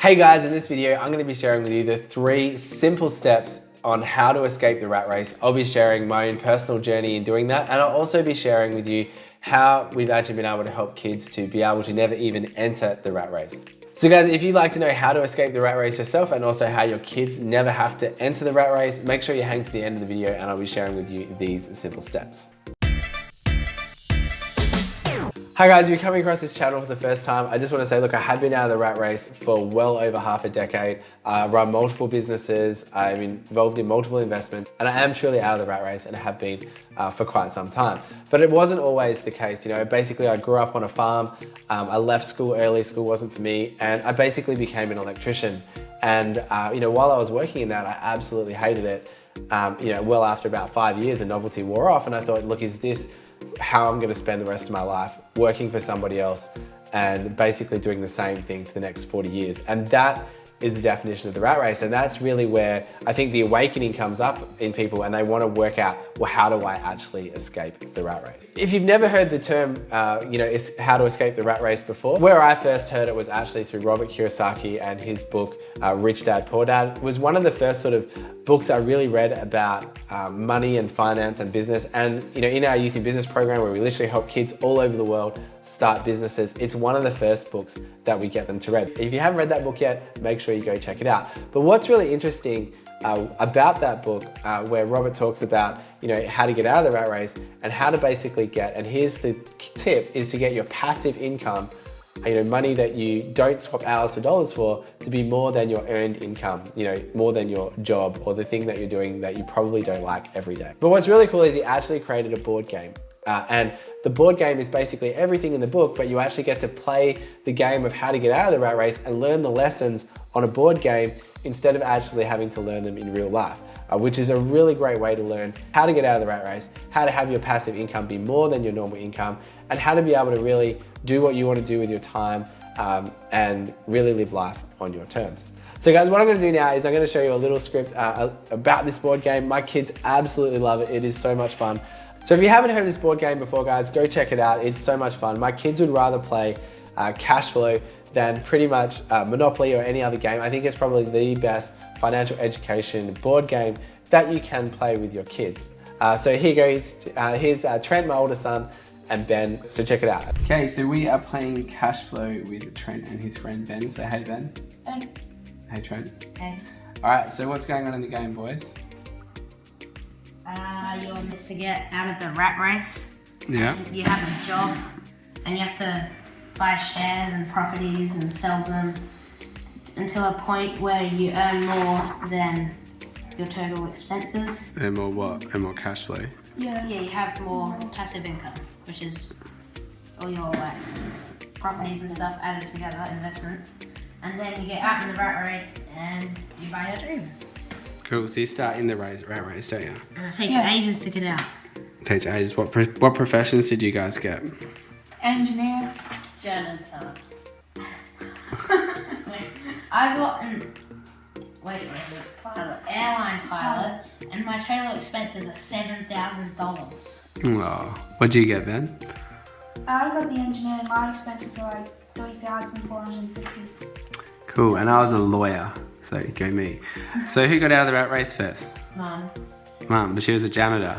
Hey guys, in this video, I'm going to be sharing with you the 3 simple steps on how to escape the rat race. I'll be sharing my own personal journey in doing that, and I'll also be sharing with you how we've actually been able to help kids to be able to never even enter the rat race. So guys, if you'd like to know how to escape the rat race yourself and also how your kids never have to enter the rat race, make sure you hang to the end of the video and I'll be sharing with you these simple steps. Hi guys, if you're coming across this channel for the first time, I just want to say, look, I have been out of the rat race for well over half a decade. I run multiple businesses, I'm involved in multiple investments, and I am truly out of the rat race and have been for quite some time. But it wasn't always the case. Basically I grew up on a farm, I left school early, school wasn't for me, and I basically became an electrician. And while I was working in that, I absolutely hated it. Well after about 5 years, the novelty wore off and I thought, look, is this how I'm going to spend the rest of my life, working for somebody else and basically doing the same thing for the next 40 years. And that is the definition of the rat race. And that's really where I think the awakening comes up in people and they want to work out, well, how do I actually escape the rat race? If you've never heard the term, is how to escape the rat race before, where I first heard it was actually through Robert Kiyosaki and his book, Rich Dad, Poor Dad. It was one of the first sort of books I really read about money and finance and business. And in our youth in business program, where we literally help kids all over the world start businesses, it's one of the first books that we get them to read. If you haven't read that book yet, make sure you go check it out. But what's really interesting about that book, where Robert talks about how to get out of the rat race and how to basically get, and here's the tip, is to get your passive income, money that you don't swap hours for dollars for, to be more than your earned income, more than your job or the thing that you're doing that you probably don't like every day. But what's really cool is he actually created a board game. And the board game is basically everything in the book, but you actually get to play the game of how to get out of the rat race and learn the lessons on a board game instead of actually having to learn them in real life, which is a really great way to learn how to get out of the rat race, how to have your passive income be more than your normal income, and how to be able to really do what you want to do with your time and really live life on your terms. So guys, what I'm going to do now is I'm going to show you a little script about this board game. My kids absolutely love it. It is so much fun. So if you haven't heard of this board game before, guys, go check it out. It's so much fun. My kids would rather play cash flow than pretty much Monopoly or any other game. I think it's probably the best financial education board game that you can play with your kids. So here goes. Here's Trent, my older son, and Ben. So check it out. Okay, so we are playing cash flow with Trent and his friend Ben. So hey, Ben. Hey. Hey, Trent. Hey. All right, so what's going on in the game, boys? You want us to get out of the rat race. Yeah. You have a job and you have to buy shares and properties and sell them until a point where you earn more than your total expenses. And more what? And more cash flow? Yeah, you have more passive income, which is all your properties and stuff added together, investments. And then you get out in the rat race and you buy your dream. Cool, so you start in the rat race, don't you? And it takes ages to get out. It takes ages. What professions did you guys get? Engineer. Janitor. I got an airline pilot, and my total expenses are $7,000. Oh, what did you get, Ben? I got the engineering. My expenses are like $3,460. Cool, and I was a lawyer, so go me. So who got out of the rat race first? Mum, Mum, but she was a janitor.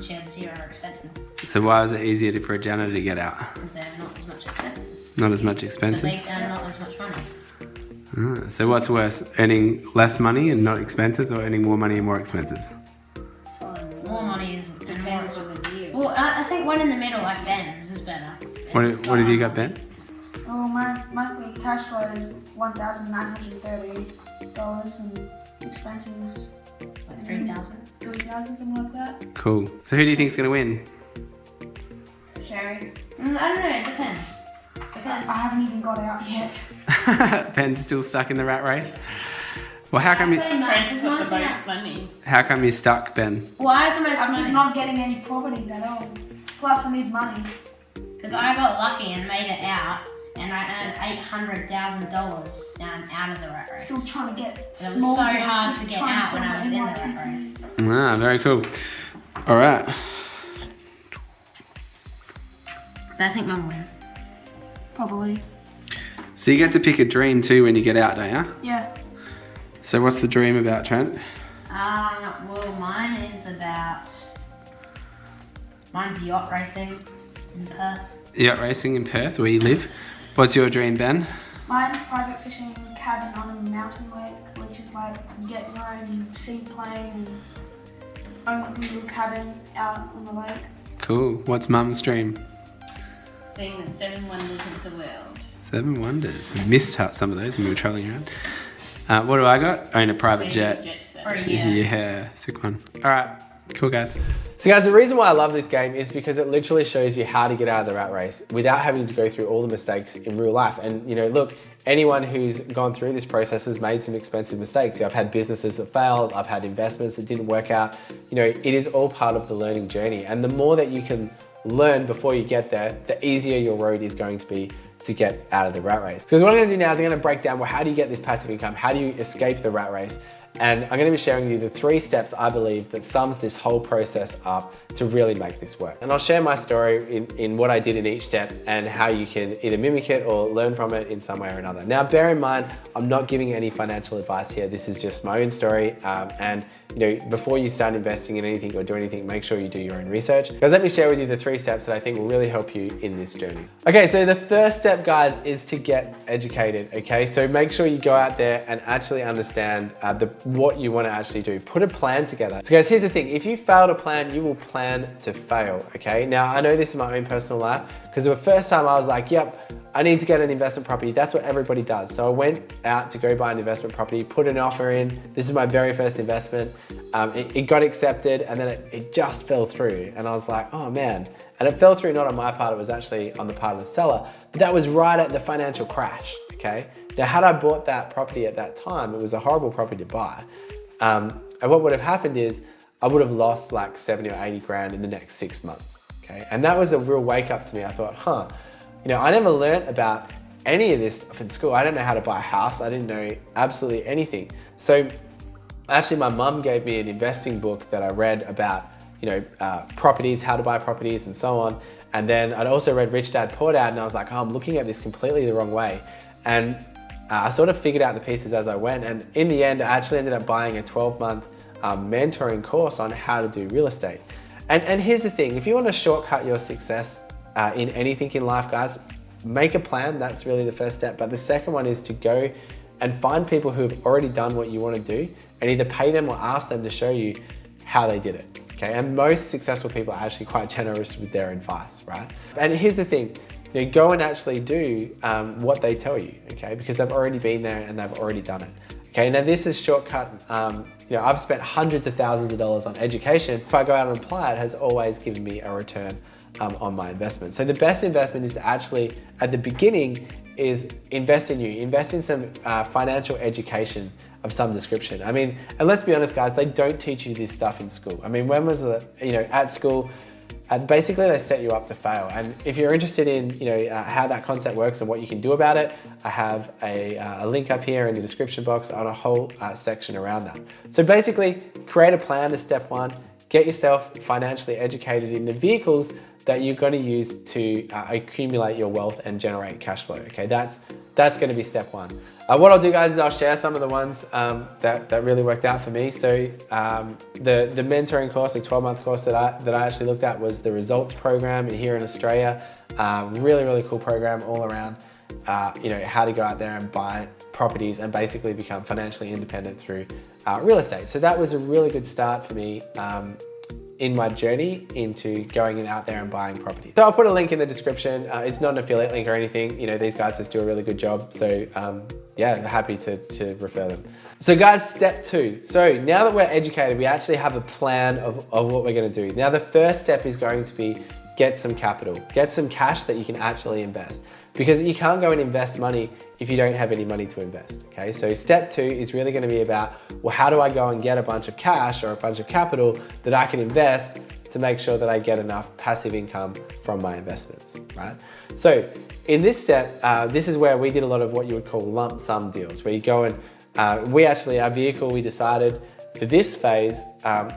she had 0 expenses So why was it easier for a janitor to get out? because they have not as much expenses. Not as much But expenses? they earn not as much money. So what's worse, earning less money and not expenses, or earning more money and more expenses? More money is depends on the deal. Well, I think one in the middle, like Ben's, is better. What have you got, Ben? Oh, my monthly cash flow is $1,930 and expenses Like 3,000. $3,000, something like that. Cool. So who do you think's gonna win? Sherry. I don't know, it depends. Because I haven't even got out yet. Ben's still stuck in the rat race. Well, how come Trent's got the most money. How come you're stuck, Ben? well, I have the most I'm just money. not getting any properties at all. Plus, I need money. Because I got lucky and made it out, and I earned $800,000 out of the rat race. Still trying to get It was small so deals, hard just to get trying out when I was in the sell rat my race. Ah, very cool. All right. But I think Mum will win. Probably. So you get to pick a dream too when you get out, don't you? Yeah. So what's the dream about, Trent? Well, mine's yacht racing in Perth. Yacht racing in Perth, where you live. What's your dream, Ben? Mine's private fishing cabin on a mountain lake, which is like you get your own seaplane and own little cabin out on the lake. Cool. What's Mum's dream? Seeing the 7 wonders of the world. 7 wonders. I missed some of those when we were travelling around. What do I got? Own a private jet. For a year. Yeah, sick one. All right, cool guys. So guys, the reason why I love this game is because it literally shows you how to get out of the rat race without having to go through all the mistakes in real life. And you know, look, anyone who's gone through this process has made some expensive mistakes. I've had businesses that failed, I've had investments that didn't work out. You know, it is all part of the learning journey. And the more that you can learn before you get there, the easier your road is going to be to get out of the rat race. Because what I'm gonna do now is I'm gonna break down, well, how do you get this passive income? How do you escape the rat race? And I'm gonna be sharing with you the 3 steps I believe that sums this whole process up to really make this work. And I'll share my story in what I did in each step and how you can either mimic it or learn from it in some way or another. Now, bear in mind, I'm not giving any financial advice here. This is just my own story. And you know, before you start investing in anything or do anything, make sure you do your own research. Because let me share with you the 3 steps that I think will really help you in this journey. Okay, so the first step, guys, is to get educated, okay? So make sure you go out there and actually understand what you want to actually do. Put a plan together. So guys, here's the thing. If you fail to plan, you will plan to fail, okay? Now, I know this is my own personal life because the first time I was like, yep, I need to get an investment property. That's what everybody does. So I went out to go buy an investment property, put an offer in. This is my very first investment. It got accepted and then it just fell through. And I was like, oh man. And it fell through not on my part, it was actually on the part of the seller. But that was right at the financial crash, okay? Now, had I bought that property at that time, it was a horrible property to buy. And what would have happened is I would have lost like 70 or 80 grand in the next 6 months, okay? And that was a real wake up to me. I thought, you know, I never learned about any of this stuff in school. I didn't know how to buy a house. I didn't know absolutely anything. So actually my mum gave me an investing book that I read about, you know, properties, how to buy properties and so on. And then I'd also read Rich Dad Poor Dad and I was like, oh, I'm looking at this completely the wrong way. And I sort of figured out the pieces as I went. And in the end, I actually ended up buying a 12-month mentoring course on how to do real estate. And here's the thing, if you want to shortcut your success in anything in life, guys, make a plan. That's really the first step. But the second one is to go and find people who have already done what you want to do and either pay them or ask them to show you how they did it, okay? And most successful people are actually quite generous with their advice, right? And here's the thing, you know, go and actually do what they tell you, okay? Because they've already been there and they've already done it. Okay, now this is shortcut. You know, I've spent hundreds of thousands of dollars on education. If I go out and apply, it has always given me a return on my investment. So the best investment is to actually, at the beginning, is invest in you. Invest in some financial education of some description. I mean, and let's be honest, guys, they don't teach you this stuff in school. I mean, when was the, you know, at school, basically they set you up to fail. And if you're interested in, you know, how that concept works and what you can do about it, I have a link up here in the description box on a whole section around that. So basically, create a plan is step 1. Get yourself financially educated in the vehicles that you're going to use to accumulate your wealth and generate cash flow. Okay, that's going to be step 1. What I'll do, guys, is I'll share some of the ones that really worked out for me. So the mentoring course, the 12-month course that I actually looked at was the Results program here in Australia. Really cool program all around. You know, how to go out there and buy properties and basically become financially independent through real estate. So that was a really good start for me in my journey into going out there and buying property. So I'll put a link in the description. It's not an affiliate link or anything. You know, these guys just do a really good job. So yeah, happy to refer them. So guys, step 2. So now that we're educated, we actually have a plan of what we're gonna do. Now the first step is going to be get some capital, get some cash that you can actually invest. Because you can't go and invest money if you don't have any money to invest, okay? So step 2 is really gonna be about, well, how do I go and get a bunch of cash or a bunch of capital that I can invest to make sure that I get enough passive income from my investments, right? So in this step, this is where we did a lot of what you would call lump sum deals, where you go and, our vehicle, we decided for this phase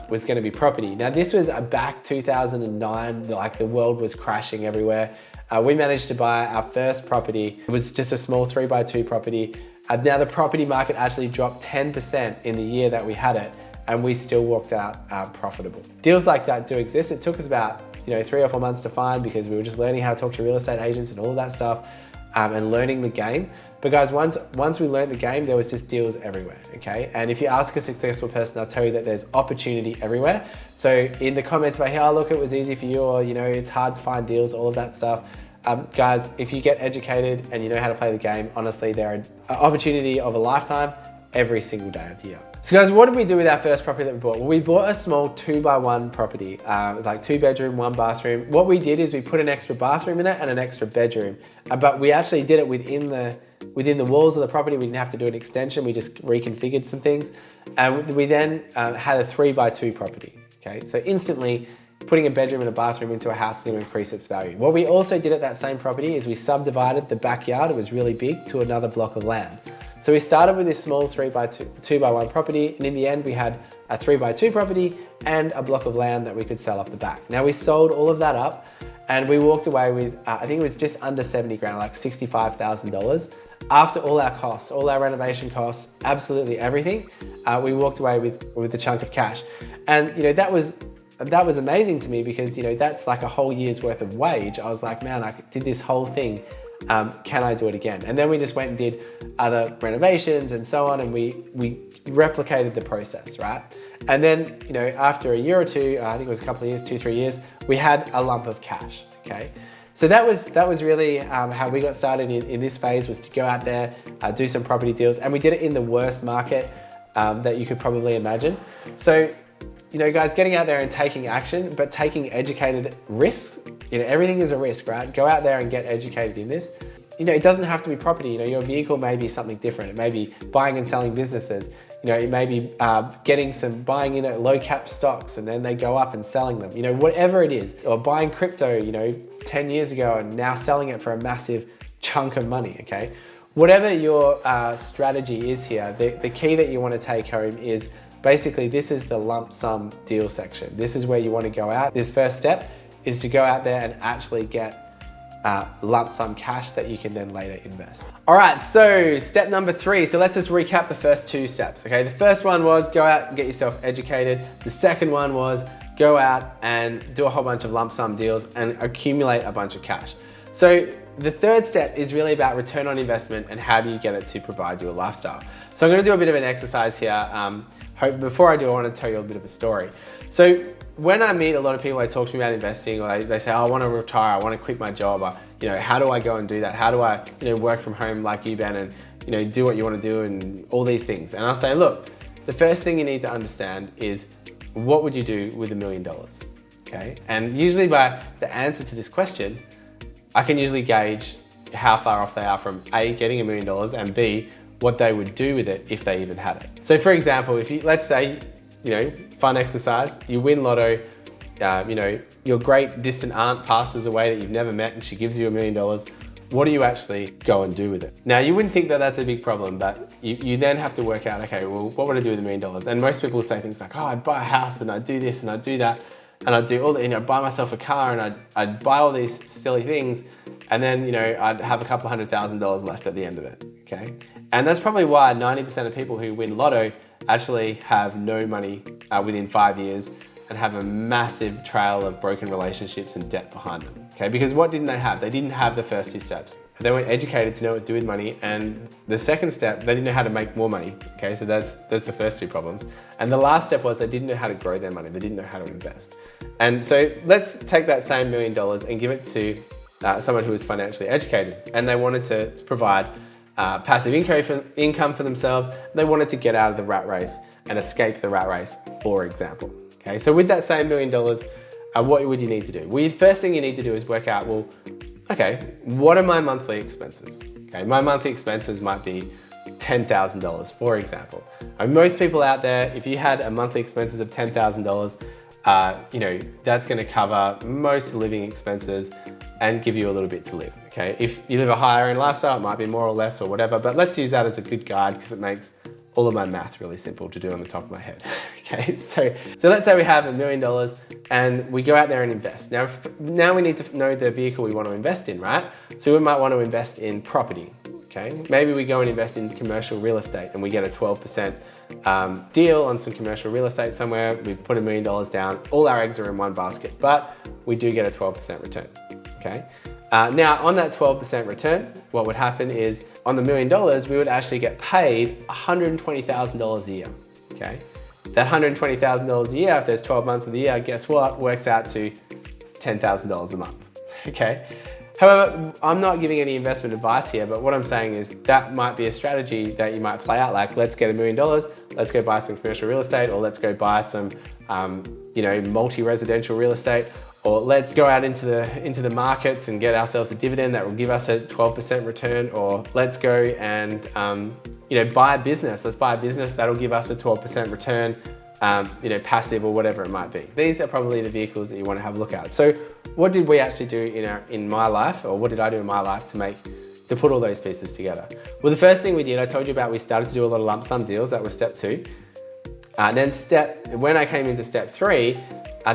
was gonna be property. Now this was back 2009, like the world was crashing everywhere. we managed to buy our first property. It was just a small 3x2 property. Now the property market actually dropped 10% in the year that we had it, and we still walked out profitable. Deals like that do exist. It took us about 3 or 4 months to find because we were just learning how to talk to real estate agents and all of that stuff, and learning the game. But guys, once we learned the game, there was just deals everywhere, okay? And if you ask a successful person, they'll tell you that there's opportunity everywhere. So in the comments about, hey, oh, look, it was easy for you, or it's hard to find deals, all of that stuff. Guys, if you get educated and you know how to play the game, honestly, there are an opportunity of a lifetime every single day of the year. So guys, what did we do with our first property that we bought? Well, we bought a small 2x1 property, like 2 bedroom, 1 bathroom. What we did is we put an extra bathroom in it and an extra bedroom, but we actually did it within the walls of the property. We didn't have to do an extension. We just reconfigured some things. And we then had a 3x2 property, okay? So instantly, putting a bedroom and a bathroom into a house is going to increase its value. What we also did at that same property is we subdivided the backyard, it was really big, to another block of land. So we started with this small 2x1 property, and in the end we had a 3x2 property and a block of land that we could sell off the back. Now we sold all of that up and we walked away with, I think it was just under 70 grand, like $65,000. After all our costs, all our renovation costs, absolutely everything, we walked away with a chunk of cash. And that was amazing to me because that's like a whole year's worth of wage. I was like, man, I did this whole thing. Can I do it again? And then we just went and did other renovations and so on, and we replicated the process, right? And then, after a year or two, I think it was a couple of years, 2-3 years, we had a lump of cash, okay? So that was really how we got started in this phase, was to go out there, do some property deals, and we did it in the worst market that you could probably imagine. So, guys, getting out there and taking action, but taking educated risks. Everything is a risk, right? Go out there and get educated in this. It doesn't have to be property. Your vehicle may be something different. It may be buying and selling businesses. It may be buying in at low cap stocks and then they go up and selling them. Whatever it is, or buying crypto, 10 years ago and now selling it for a massive chunk of money, okay? Whatever your strategy is here, the key that you want to take home is basically this is the lump sum deal section. This is where you want to go out. This first step is to go out there and actually get lump sum cash that you can then later invest. All right, so step number 3. So let's just recap the first 2 steps, okay? The first one was go out and get yourself educated. The second one was go out and do a whole bunch of lump sum deals and accumulate a bunch of cash. So the third step is really about return on investment and how do you get it to provide you a lifestyle. So I'm gonna do a bit of an exercise here. Before I do, I want to tell you a bit of a story. So when I meet a lot of people, they talk to me about investing, or they say, oh, I want to retire, I want to quit my job, or, how do I go and do that? How do I, work from home like you, Ben, and, do what you want to do and all these things? And I'll say, look, the first thing you need to understand is what would you do with $1 million, okay? And usually by the answer to this question, I can usually gauge how far off they are from A, getting $1 million, and B, what they would do with it if they even had it. So for example, let's say, fun exercise, you win lotto, your great distant aunt passes away that you've never met and she gives you $1 million. What do you actually go and do with it? Now, you wouldn't think that that's a big problem, but you then have to work out, okay, well, what would I do with $1 million? And most people say things like, oh, I'd buy a house and I'd do this and I'd do that. And I'd do all the, buy myself a car and I'd buy all these silly things. And then, I'd have a couple $100,000 left at the end of it, okay? And that's probably why 90% of people who win lotto actually have no money within 5 years and have a massive trail of broken relationships and debt behind them, okay? Because what didn't they have? They didn't have the first 2 steps. They weren't educated to know what to do with money. And the second step, they didn't know how to make more money, okay? So that's the first 2 problems. And the last step was they didn't know how to grow their money. They didn't know how to invest. And so let's take that same $1 million and give it to someone who was financially educated, and they wanted to provide passive income for themselves. They wanted to get out of the rat race and escape the rat race, for example. Okay, so with that same $1 million, what would you need to do? Well, the first thing you need to do is work out, well, okay, what are my monthly expenses? Okay, my monthly expenses might be $10,000, for example. And most people out there, if you had a monthly expenses of $10,000, that's going to cover most living expenses and give you a little bit to live, okay? If you live a higher end lifestyle, it might be more or less or whatever, but let's use that as a good guide because it makes all of my math really simple to do on the top of my head. Okay, so let's say we have $1 million and we go out there and invest. Now we need to know the vehicle we want to invest in, right? So we might want to invest in property. Okay, maybe we go and invest in commercial real estate and we get a 12% deal on some commercial real estate somewhere. We put $1 million down, all our eggs are in one basket, but we do get a 12% return, okay? Now on that 12% return, what would happen is on the $1 million, we would actually get paid $120,000 a year, okay? That $120,000 a year, if there's 12 months of the year, guess what? Works out to $10,000 a month, okay? However, I'm not giving any investment advice here, but what I'm saying is that might be a strategy that you might play out, like let's get $1 million, let's go buy some commercial real estate, or let's go buy some multi-residential real estate, or let's go out into the markets and get ourselves a dividend that will give us a 12% return, or let's go and buy a business. Let's buy a business that'll give us a 12% return, passive or whatever it might be. These are probably the vehicles that you want to have a look at. So what did we actually do in my life, or what did I do in my life to put all those pieces together? Well, the first thing we did, I told you about, we started to do a lot of lump sum deals. That was step 2. Then when I came into step 3,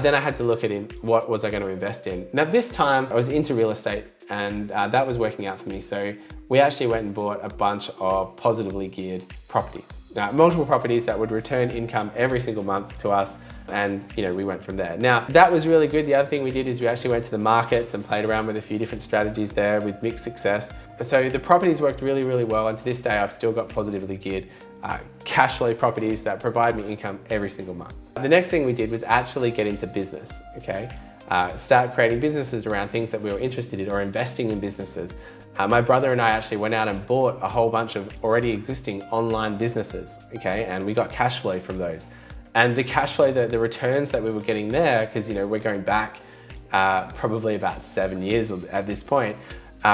then I had to look at what was I going to invest in. Now this time I was into real estate and that was working out for me. So we actually went and bought a bunch of positively geared properties. Now, multiple properties that would return income every single month to us, and we went from there. Now that was really good. The other thing we did is we actually went to the markets and played around with a few different strategies there with mixed success. So the properties worked really, really well, and to this day I've still got positively geared cash flow properties that provide me income every single month. The next thing we did was actually get into business, okay? Start creating businesses around things that we were interested in, or investing in businesses. My brother and I actually went out and bought a whole bunch of already existing online businesses, okay? And we got cash flow from those. And the cash flow, the returns that we were getting there, because we're going back probably about 7 years at this point,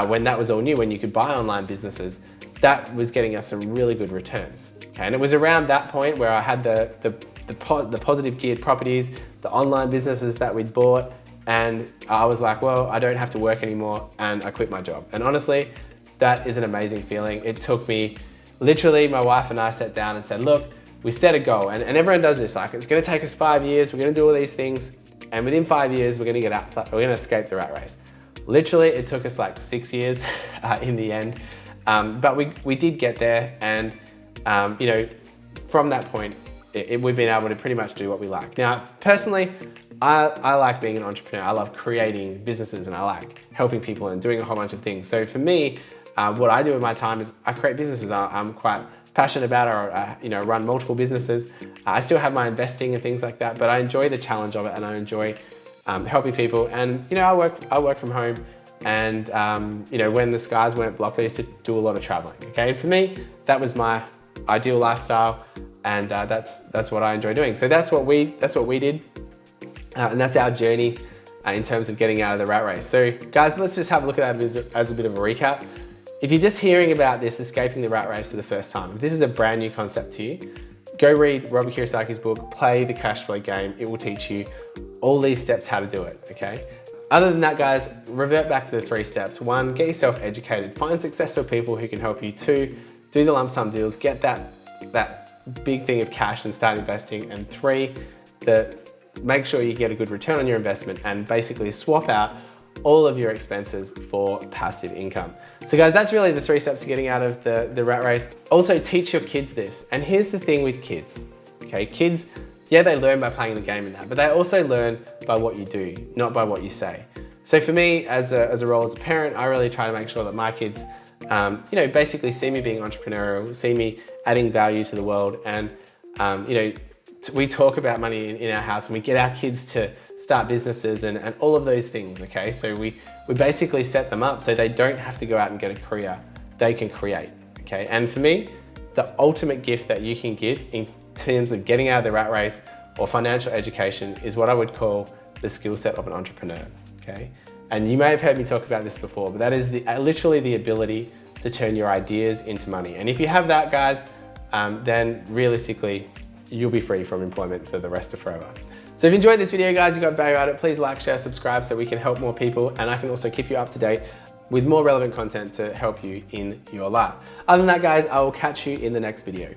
when that was all new, when you could buy online businesses, that was getting us some really good returns. Okay? And it was around that point where I had the positive geared properties, the online businesses that we'd bought, and I was like, well, I don't have to work anymore, and I quit my job. And honestly, that is an amazing feeling. It took me, literally, my wife and I sat down and said, look, we set a goal, and everyone does this, like it's gonna take us 5 years, we're gonna do all these things, and within 5 years, we're gonna get outside, we're gonna escape the rat race. Literally, it took us like 6 years in the end, but we did get there, and from that point, we've been able to pretty much do what we like. Now, personally, I like being an entrepreneur. I love creating businesses, and I like helping people and doing a whole bunch of things. So for me, what I do with my time is I create businesses. I'm quite passionate about it, or run multiple businesses. I still have my investing and things like that, but I enjoy the challenge of it, and I enjoy helping people. And I work from home, and when the skies weren't blocked, I used to do a lot of traveling. Okay, and for me, that was my ideal lifestyle, and that's what I enjoy doing. So that's what we did, and that's our journey in terms of getting out of the rat race. So guys, let's just have a look at that as a bit of a recap. If you're just hearing about this, escaping the rat race for the first time, if this is a brand new concept to you, go read Robert Kiyosaki's book, Play the Cash Flow Game. It will teach you all these steps how to do it, okay? Other than that, guys, revert back to the 3 steps. 1, get yourself educated. Find successful people who can help you. 2, do the lump sum deals. Get that big thing of cash and start investing. And 3, make sure you get a good return on your investment and basically swap out all of your expenses for passive income. So guys, that's really the 3 steps to getting out of the rat race. Also, teach your kids this. And here's the thing with kids, okay? Kids, yeah, they learn by playing the game and that, but they also learn by what you do, not by what you say. So for me, as a role as a parent, I really try to make sure that my kids, basically see me being entrepreneurial, see me adding value to the world, and we talk about money in our house, and we get our kids to start businesses and all of those things, okay? So we basically set them up so they don't have to go out and get a career, they can create, okay? And for me, the ultimate gift that you can give in terms of getting out of the rat race or financial education is what I would call the skill set of an entrepreneur, okay? And you may have heard me talk about this before, but that is literally the ability to turn your ideas into money. And if you have that, guys, then realistically, you'll be free from employment for the rest of forever. So if you enjoyed this video, guys, you got value out of it, please like, share, subscribe so we can help more people, and I can also keep you up to date with more relevant content to help you in your life. Other than that, guys, I will catch you in the next video.